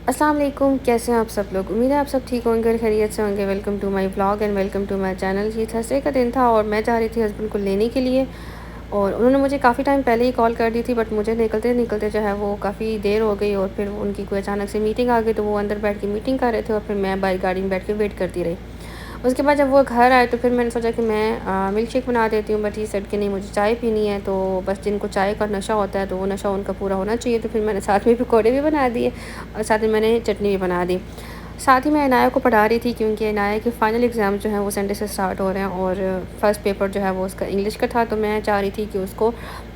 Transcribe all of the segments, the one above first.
अस्सलाम वालेकुम, कैसे हैं आप सब लोग। उम्मीद है आप सब ठीक होंगे और खैरियत से होंगे। Welcome to my vlog and welcome to my channel. ये थर्सडे का दिन था और मैं जा रही थी हस्बैंड को लेने के लिए और उन्होंने मुझे काफ़ी टाइम पहले ही कॉल कर दी थी, बट मुझे निकलते निकलते जो है वो काफ़ी देर हो गई और फिर उनकी कोई अचानक से मीटिंग आ गई, तो वो अंदर बैठ के मीटिंग कर रहे थे और फिर मैं बाहर गाड़ी में बैठ के वेट करती रही। उसके बाद जब वो घर आए तो फिर मैंने सोचा कि मैं मिल्क शेक बना देती हूँ, बट ये सेड कि नहीं, मुझे चाय पीनी है। तो बस जिनको चाय का नशा होता है तो वो नशा उनका पूरा होना चाहिए, तो फिर मैंने साथ में पकौड़े भी बना दिए और साथ में मैंने चटनी भी बना दी। साथ ही मैं इनाया को पढ़ा रही थी क्योंकि इनाया के फाइनल एग्ज़ाम जो हैं वो संडे से स्टार्ट हो रहे हैं और फर्स्ट पेपर जो है वो उसका इंग्लिश का था, तो मैं चाह रही थी कि उसको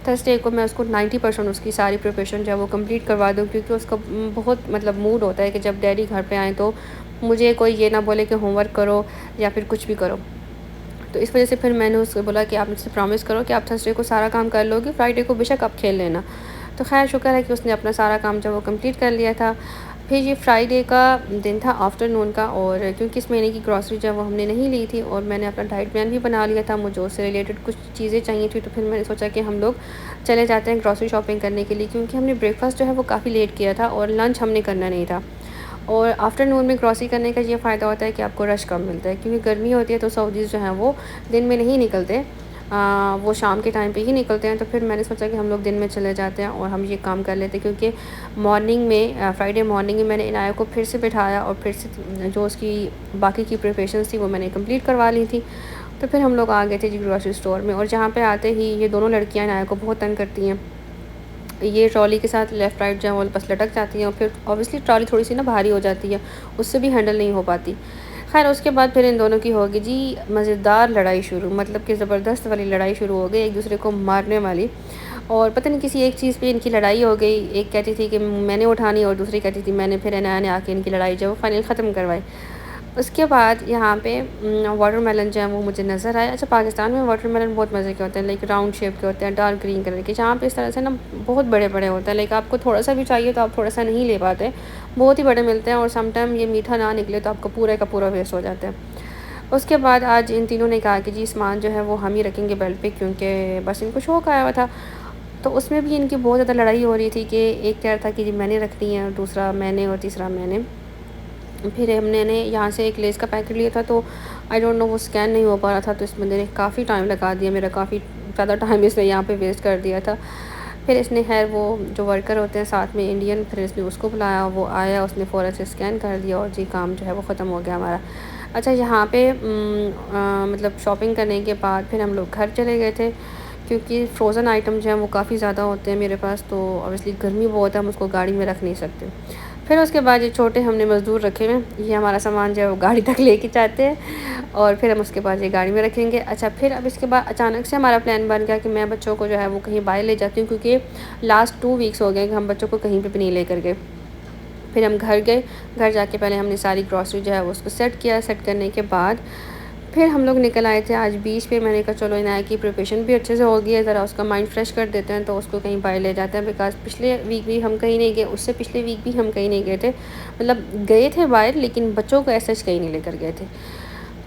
थर्सडे को मैं उसको 90% उसकी सारी प्रिपरेशन जो है वो कंप्लीट करवा दूँ, क्योंकि उसका बहुत मतलब मूड होता है कि जब डैडी घर पे आएँ तो मुझे कोई ये ना बोले कि होमवर्क करो या फिर कुछ भी करो। तो इस वजह से फिर मैंने उसको बोला कि आप मुझसे प्रॉमिस करो कि आप थर्सडे को सारा काम कर लोगे, फ्राइडे को बेशक आप खेल लेना। तो ख़ैर शुक्र है कि उसने अपना सारा काम जो वो कंप्लीट कर लिया था। फिर ये फ्राइडे का दिन था आफ्टरनून का, और क्योंकि इस महीने की ग्रॉसरी जो है वो हमने नहीं ली थी और मैंने अपना डाइट प्लान भी बना लिया था, मुझे उससे रिलेटेड कुछ चीज़ें चाहिए थी, तो फिर मैंने सोचा कि हम लोग चले जाते हैं ग्रॉसरी शॉपिंग करने के लिए, क्योंकि हमने ब्रेकफ़ास्ट जो है वो काफ़ी लेट किया था और लंच हमने करना नहीं था। और आफ्टरनून में ग्रॉसरी करने का ये फ़ायदा होता है कि आपको रश कम मिलता है, क्योंकि गर्मी होती है तो सऊदीज़ जो हैं वो दिन में नहीं निकलते, वो शाम के टाइम पे ही निकलते हैं। तो फिर मैंने सोचा कि हम लोग दिन में चले जाते हैं और हम ये काम कर लेते हैं, क्योंकि मॉर्निंग में फ्राइडे मॉर्निंग में मैंने इनाया को फिर से बिठाया और फिर से जो उसकी बाकी की प्रिपरेशंस थी वो मैंने कंप्लीट करवा ली थी। तो फिर हम लोग आ गए थे जी ग्रॉसरी स्टोर में, और जहाँ पे आते ही ये दोनों लड़कियाँ इनाया को बहुत तंग करती हैं। ये ट्रॉली के साथ लेफ़्ट राइट जो है वो बस लटक जाती हैं और फिर ऑब्वियसली ट्रॉली थोड़ी सी ना भारी हो जाती है, उससे भी हैंडल नहीं हो पाती। खैर उसके बाद फिर इन दोनों की होगी जी मज़ेदार लड़ाई शुरू, मतलब कि ज़बरदस्त वाली लड़ाई शुरू हो गई, एक दूसरे को मारने वाली। और पता नहीं किसी एक चीज़ पे इनकी लड़ाई हो गई, एक कहती थी कि मैंने उठानी और दूसरी कहती थी मैंने, फिर इनाया ने आके इनकी लड़ाई जो है वो फाइनल ख़त्म करवाई। उसके बाद यहाँ पे वाटरमेलन जो है वो मुझे नज़र आया। अच्छा, पाकिस्तान में वाटरमेलन बहुत मज़े के होते हैं, लाइक राउंड शेप के होते हैं, डार्क ग्रीन कलर के। जहाँ पे इस तरह से ना बहुत बड़े-बड़े होते हैं, लाइक आपको थोड़ा-सा भी चाहिए तो आप थोड़ा-सा नहीं ले पाते, बहुत ही बड़े मिलते हैं और समटाइम ये मीठा ना निकले तो आपका पूरा का पूरा वेस्ट हो जाता है। उसके बाद आज इन तीनों ने कहा कि जी सामान जो है वो हम ही रखेंगे बेल्ट पे, क्योंकि बस इनको शौक आया हुआ था। तो उसमें भी इनकी बहुत ज़्यादा लड़ाई हो रही थी कि एक कह रहा था कि जी मैंने रखनी है और दूसरा मैंने और तीसरा मैंने। फिर हमने ने यहाँ से एक लेस का पैकेट लिया था, तो आई डोंट नो वो स्कैन नहीं हो पा रहा था, तो इस बंदे ने काफ़ी टाइम लगा दिया, मेरा काफ़ी ज़्यादा टाइम इसने यहाँ पे वेस्ट कर दिया था। फिर इसने खैर वो जो वर्कर होते हैं साथ में इंडियन, फिर इसने उसको बुलाया, वो आया, उसने फ़ौरन से स्कैन कर दिया और जी काम जो है वो ख़त्म हो गया हमारा। अच्छा, यहाँ पे मतलब शॉपिंग करने के बाद फिर हम लोग घर चले गए थे, क्योंकि फ्रोज़न आइटम जो हैं वो काफ़ी ज़्यादा होते हैं मेरे पास, तो ऑब्वियसली गर्मी बहुत है, हम उसको गाड़ी में रख नहीं सकते। फिर उसके बाद ये छोटे हमने मज़दूर रखे हुए हैं, ये हमारा सामान जो है वो गाड़ी तक लेके जाते हैं और फिर हम उसके बाद ये गाड़ी में रखेंगे। अच्छा, फिर अब इसके बाद अचानक से हमारा प्लान बन गया कि मैं बच्चों को जो है वो कहीं बाहर ले जाती हूँ, क्योंकि लास्ट 2 वीक्स हो गए कि हम बच्चों को कहीं पे भी नहीं लेकर गए। फिर हम घर गए, घर जाके पहले हमने सारी ग्रॉसरी जो है वो उसको सेट किया, सेट करने के बाद फिर हम लोग निकल आए थे आज बीच पे। मैंने कहा चलो इनाया की प्रिपरेशन भी अच्छे से हो गई है, ज़रा उसका माइंड फ्रेश कर देते हैं, तो उसको कहीं बाहर ले जाते हैं, बिकॉज़ पिछले वीक भी हम कहीं नहीं गए, उससे पिछले वीक भी हम कहीं नहीं गए थे। मतलब गए थे बाहर, लेकिन बच्चों को ऐसा कहीं नहीं लेकर गए थे।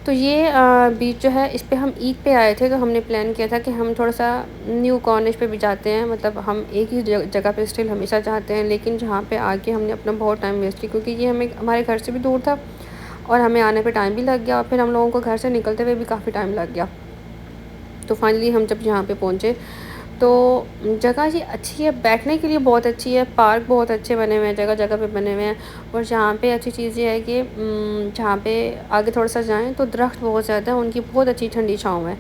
तो ये बीच जो है इस पे हम ईद पे आए थे, तो हमने प्लान किया था कि हम थोड़ा-सा न्यू कॉर्निश पे भी जाते हैं, मतलब हम एक ही जगह पे स्टिल हमेशा जाते हैं, लेकिन जहाँ पे आके हमने अपना बहुत टाइम वेस्ट किया, क्योंकि ये हमें हमारे घर से भी दूर था और हमें आने पे टाइम भी लग गया और फिर हम लोगों को घर से निकलते हुए भी काफ़ी टाइम लग गया। तो फाइनली हम जब यहाँ पे पहुँचे तो जगह ये अच्छी है, बैठने के लिए बहुत अच्छी है, पार्क बहुत अच्छे बने हुए हैं, जगह-जगह पे बने हुए हैं। और जहाँ पे अच्छी चीज़ ये है कि जहाँ पे आगे थोड़ा-सा जाएँ तो दरख्त बहुत ज़्यादा है, उनकी बहुत अच्छी ठंडी छाँव है।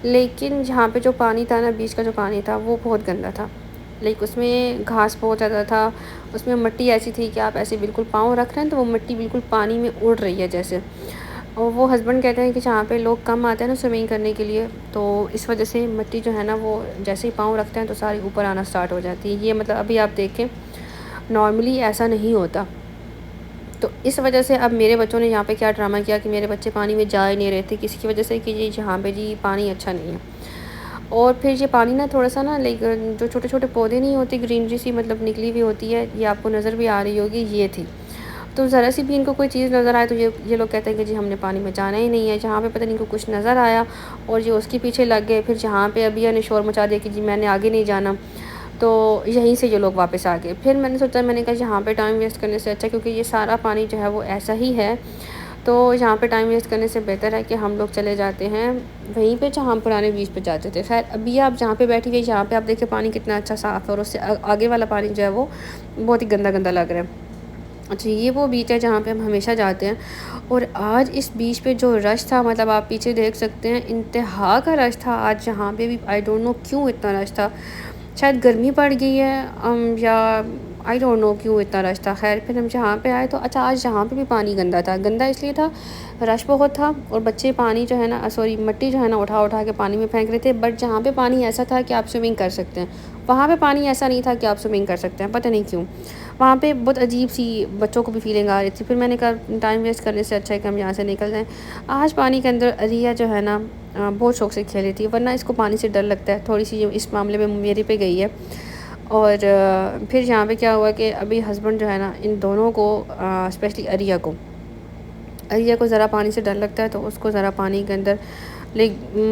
लेकिन जहाँ पे जो पानी था ना, बीच का जो पानी था वो बहुत गंदा था। लाइक उसमें घास बहुत ज़्यादा था, उसमें मिट्टी ऐसी थी कि आप ऐसे बिल्कुल पाँव रख रहे हैं तो वो मिट्टी बिल्कुल पानी में उड़ रही है जैसे। और वो हस्बैंड कहते हैं कि जहाँ पे लोग कम आते हैं ना स्विमिंग करने के लिए, तो इस वजह से मिट्टी जो है ना वो जैसे ही पाँव रखते हैं तो सारी ऊपर आना स्टार्ट हो जाती है। ये मतलब अभी आप देखें, नॉर्मली ऐसा नहीं होता। तो इस वजह से अब मेरे बच्चों ने यहाँ पे क्या ड्रामा किया कि मेरे बच्चे पानी में जा ही नहीं रहे थे, किसी की वजह से कि जी यहाँ पे जी पानी अच्छा नहीं है। और फिर ये पानी ना थोड़ा-सा ना लाइक जो छोटे-छोटे पौधे नहीं होते, ग्रीनरी सी मतलब निकली हुई होती है, ये आपको नज़र भी आ रही होगी, ये थी। तो ज़रा सी भी इनको कोई चीज़ नज़र आए तो ये लोग कहते हैं कि जी हमने पानी में जाना ही नहीं है। जहाँ पे पता नहीं इनको कुछ नज़र आया और ये उसके पीछे लग गए। फिर जहाँ पे अबिया ने शोर मचा दिया कि जी मैंने आगे नहीं जाना, तो यहीं से ये लोग वापस आ गए। फिर मैंने सोचा, मैंने कहा यहाँ पे टाइम वेस्ट करने से अच्छा, क्योंकि ये सारा पानी जो है वो ऐसा ही है, तो यहाँ पे टाइम वेस्ट करने से बेहतर है कि हम लोग चले जाते हैं वहीं पे जहाँ हम पुराने बीच पे जाते थे। ख़ैर अभी आप जहाँ पे बैठी हुई, यहाँ पे आप देखिए पानी कितना अच्छा साफ़ है, और उससे आगे वाला पानी जो है वो बहुत ही गंदा गंदा लग रहा है। अच्छा, ये वो बीच है जहाँ पे हम हमेशा जाते हैं, और आज इस बीच पे जो रश था, मतलब आप पीछे देख सकते हैं, इंतहा का रश था आज यहाँ पे भी। आई डोंट नो क्यों इतना रश था, शायद गर्मी पड़ गई है या आई डोंट नो क्यों इतना रश था। खैर फिर हम जहाँ पे आए तो अच्छा, आज यहाँ पे भी पानी गंदा था। गंदा इसलिए था, रश बहुत था, और बच्चे पानी जो है ना, सॉरी मिट्टी जो है ना, उठा उठा के पानी में फेंक रहे थे। बट जहाँ पे पानी ऐसा था कि आप स्विमिंग कर सकते हैं, वहाँ पे पानी ऐसा नहीं था कि आप स्विमिंग कर सकते हैं। पता नहीं क्यों वहाँ पे बहुत अजीब सी बच्चों को भी फीलिंग आ रही थी। फिर मैंने कहा टाइम वेस्ट करने से अच्छा है कि हम यहाँ से निकल जाएँ। आज पानी के अंदर रिया जो है ना बहुत शौक से खेली थी, वरना इसको पानी से डर लगता है। थोड़ी सी इस मामले में मेरे पे गई है। और फिर यहाँ पे क्या हुआ कि अभी हस्बैंड जो है ना, इन दोनों को स्पेशली अरिया को ज़रा पानी से डर लगता है, तो उसको ज़रा पानी के अंदर ले,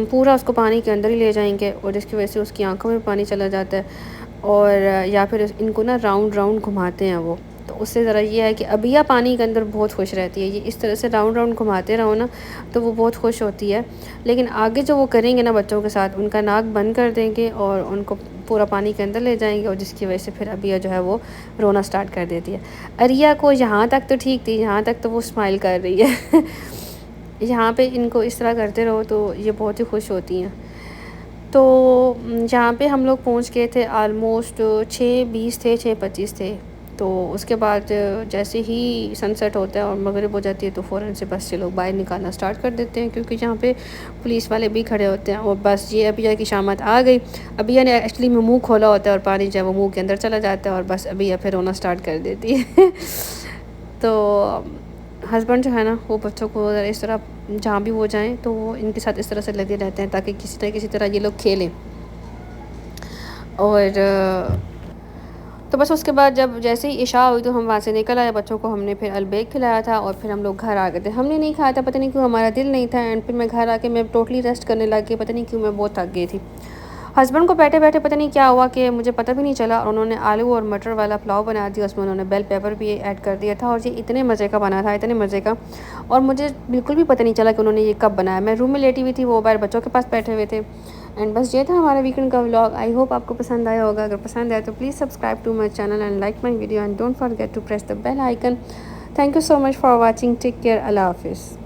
पूरा उसको पानी के अंदर ही ले जाएंगे, और जिसकी वजह से उसकी आंखों में पानी चला जाता है। और या फिर इनको ना राउंड राउंड घुमाते हैं वो, तो उससे ज़रा ये है कि अबिया पानी के अंदर बहुत खुश रहती है। ये इस तरह से राउंड राउंड घुमाते रहो ना, तो वो बहुत खुश होती है। लेकिन आगे जो वो करेंगे ना बच्चों के साथ, उनका नाक बंद कर देंगे और उनको पूरा पानी के अंदर ले जाएंगे, और जिसकी वजह से फिर अबिया जो है वो रोना स्टार्ट कर देती है। अरिया को यहाँ तक तो ठीक थी, यहाँ तक तो वो स्माइल कर रही है यहाँ पे इनको इस तरह करते रहो तो ये बहुत ही खुश होती हैं। तो जहाँ पे हम लोग पहुँच गए थे ऑलमोस्ट 6:20 थे, 6:25 थे। तो उसके बाद जैसे ही सनसेट होता है और मगरिब हो जाती है, तो फ़ौरन से बस से लोग बाहर निकालना स्टार्ट कर देते हैं, क्योंकि यहाँ पे पुलिस वाले भी खड़े होते हैं। और बस ये अबिया की शामत आ गई। अबिया ने एक्चुअली में मुँह खोला होता है और पानी जो है वो मुँह के अंदर चला जाता है, और बस अबिया फिर रोना स्टार्ट कर देती है तो हस्बैंड जो है ना, वो बच्चों को इस तरह जहाँ भी वो जाएं तो वो इनके साथ इस तरह से लगे रहते हैं, ताकि किसी तरह ये लोग खेलें। और तो बस उसके बाद जब जैसे ही इशा हुई तो हम वहाँ से निकल आए। बच्चों को हमने फिर अलबेग खिलाया था, और फिर हम लोग घर आ गए थे। हमने नहीं खाया था, पता नहीं क्यों, हमारा दिल नहीं था। एंड फिर मैं घर आके मैं टोटली रेस्ट करने लग गई, पता नहीं क्यों मैं बहुत थक गई थी। हस्बैंड को बैठे बैठे पता नहीं क्या हुआ कि मुझे पता भी नहीं चला, और उन्होंने आलू और मटर वाला पुलाव बना दिया। उसमें उन्होंने बेल पेपर भी ऐड कर दिया था, और ये इतने मज़े का बना था, इतने मज़े का, और मुझे बिल्कुल भी पता नहीं चला कि उन्होंने ये कब बनाया। मैं रूम में लेटी हुई थी, वो बाहर बच्चों के पास बैठे हुए थे। एंड बस ये था हमारा वीकेंड का व्लॉग। आई होप आपको पसंद आया होगा। अगर पसंद आया तो please subscribe to my channel and like my video, and don't forget to press the bell icon. Thank you so much for watching. Take care. अल्लाह हाफिज़।